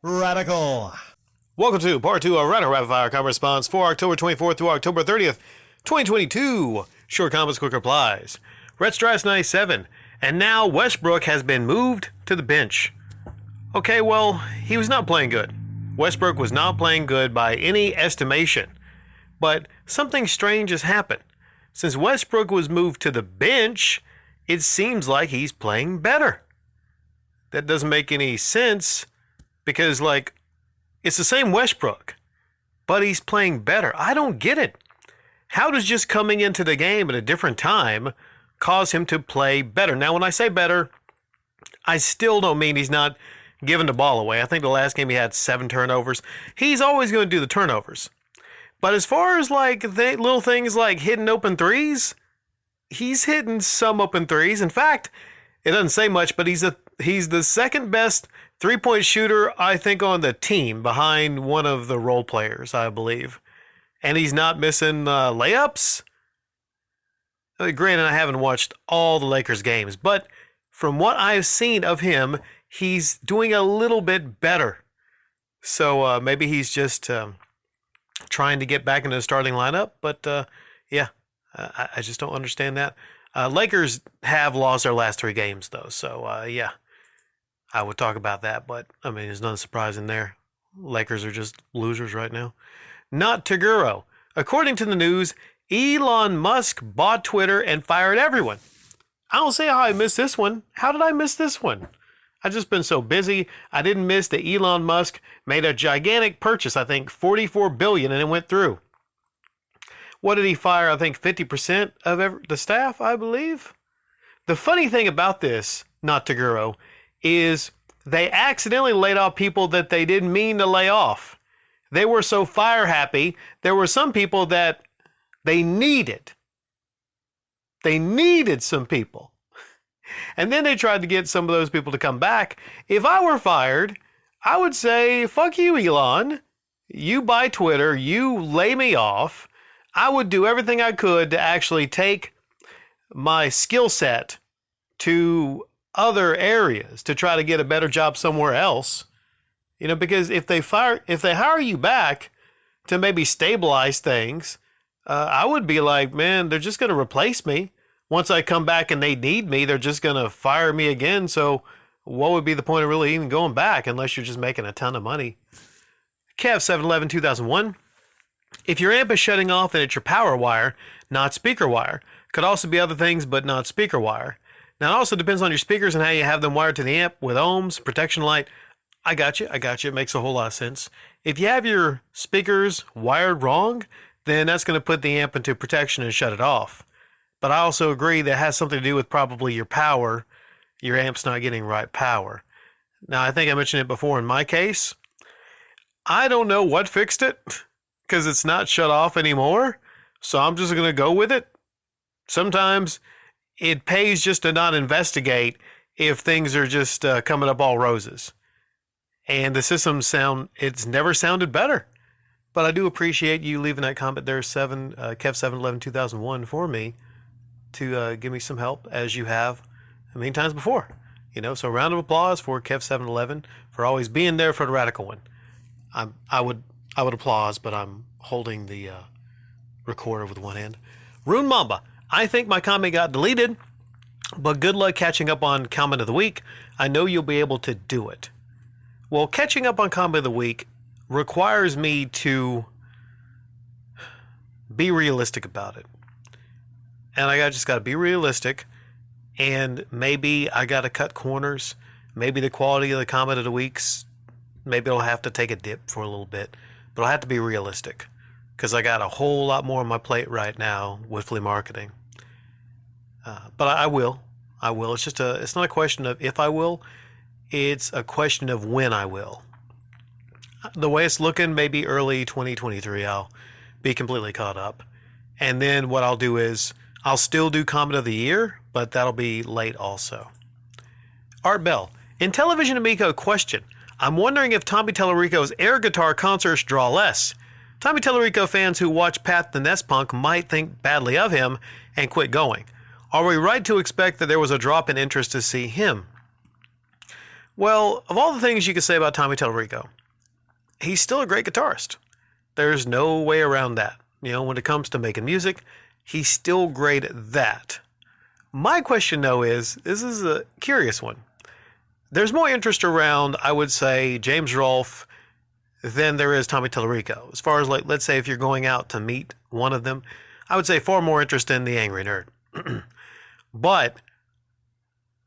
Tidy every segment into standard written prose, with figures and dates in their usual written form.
Radical. Welcome to part 2 of Radical Rapid Fire Comment Response for October 24th through October 30th, 2022. Short comments, quick replies. Red Stripes 97. And now Westbrook has been moved to the bench. Okay, well, he was not playing good. Westbrook was not playing good by any estimation. But something strange has happened. Since Westbrook was moved to the bench, it seems like he's playing better. That doesn't make any sense because, it's the same Westbrook, but he's playing better. I don't get it. How does just coming into the game at a different time cause him to play better? Now, when I say better, I still don't mean he's not giving the ball away. I think the last game he had 7 turnovers. He's always going to do the turnovers. But as far as little things like hitting open threes, he's hitting some open threes. In fact, it doesn't say much, but he's the second best three-point shooter, I think, on the team behind one of the role players, I believe. And he's not missing layups. Granted, I haven't watched all the Lakers games, but from what I've seen of him, he's doing a little bit better. So maybe he's just trying to get back into the starting lineup. But I just don't understand that. Lakers have lost their last 3 games, though. So, I would talk about that. But, there's nothing surprising there. Lakers are just losers right now. Not Taguro. According to the news, Elon Musk bought Twitter and fired everyone. I don't see how I missed this one. How did I miss this one? I've just been so busy. I didn't miss that Elon Musk made a gigantic purchase, I think $44 billion, and it went through. What did he fire? I think 50% of the staff, I believe. The funny thing about this, not Taguro, is they accidentally laid off people that they didn't mean to lay off. They were so fire happy. There were some people that they needed. They needed some people. And then they tried to get some of those people to come back. If I were fired, I would say, fuck you, Elon. You buy Twitter. You lay me off. I would do everything I could to actually take my skill set to other areas to try to get a better job somewhere else. Because if they hire you back to maybe stabilize things, I would be like, man, they're just going to replace me. Once I come back and they need me, they're just going to fire me again. So what would be the point of really even going back unless you're just making a ton of money? Kev 711 2001. If your amp is shutting off and it's your power wire, not speaker wire. Could also be other things, but not speaker wire. Now, it also depends on your speakers and how you have them wired to the amp with ohms, protection light. I got you. It makes a whole lot of sense. If you have your speakers wired wrong, then that's going to put the amp into protection and shut it off. But I also agree that has something to do with probably your power. Your amp's not getting right power. Now, I think I mentioned it before in my case. I don't know what fixed it because it's not shut off anymore. So I'm just going to go with it. Sometimes it pays just to not investigate if things are just coming up all roses. And the system it's never sounded better. But I do appreciate you leaving that comment there, Kev 711 2001 for me to give me some help as you have many times before. So a round of applause for Kev 711 for always being there for the radical one. I would applause, but I'm holding the recorder with one hand. Rune Mamba. I think my comment got deleted, but good luck catching up on comment of the week. I know you'll be able to do it. Well, catching up on comment of the week requires me to be realistic about it. And I just got to be realistic, and maybe I got to cut corners. Maybe the quality of the comment of the weeks, maybe it'll have to take a dip for a little bit, but I'll have to be realistic because I got a whole lot more on my plate right now with flea marketing. But I will. It's not a question of if I will. It's a question of when I will. The way it's looking, maybe early 2023, I'll be completely caught up. And then what I'll do is I'll still do comment of the year, but that'll be late also. Art Bell. In Television Amico question, I'm wondering if Tommy Tallarico's air guitar concerts draw less. Tommy Tallarico fans who watch Pat the Nest Punk might think badly of him and quit going. Are we right to expect that there was a drop in interest to see him? Well, of all the things you could say about Tommy Tallarico, he's still a great guitarist. There's no way around that. When it comes to making music, he's still great at that. My question, though, is this is a curious one. There's more interest around, I would say, James Rolfe than there is Tommy Tallarico. As far as, let's say if you're going out to meet one of them, I would say far more interest in the Angry Nerd. But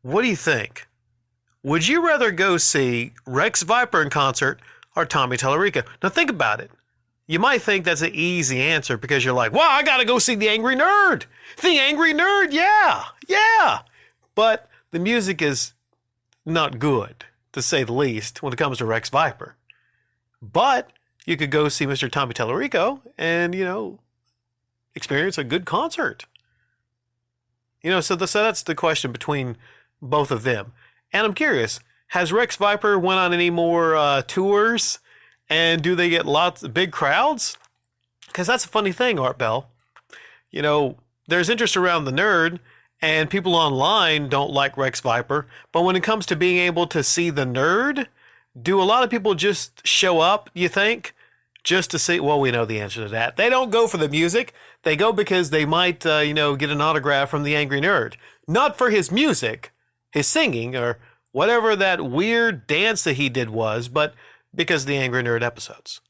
what do you think? Would you rather go see Rex Viper in concert or Tommy Tallarico? Now think about it. You might think that's an easy answer because you're like, well, I got to go see the Angry Nerd. The Angry Nerd, yeah. But the music is not good, to say the least, when it comes to Rex Viper. But you could go see Mr. Tommy Tallarico and, experience a good concert. So that's the question between both of them. And I'm curious, has Rex Viper went on any more tours? And do they get lots of big crowds? Because that's a funny thing, Art Bell. There's interest around the Nerd, and people online don't like Rex Viper. But when it comes to being able to see the Nerd, do a lot of people just show up, you think, just to see? Well, we know the answer to that. They don't go for the music. They go because they might, get an autograph from the Angry Nerd. Not for his music, his singing, or whatever that weird dance that he did was, but because of the Angry Nerd episodes.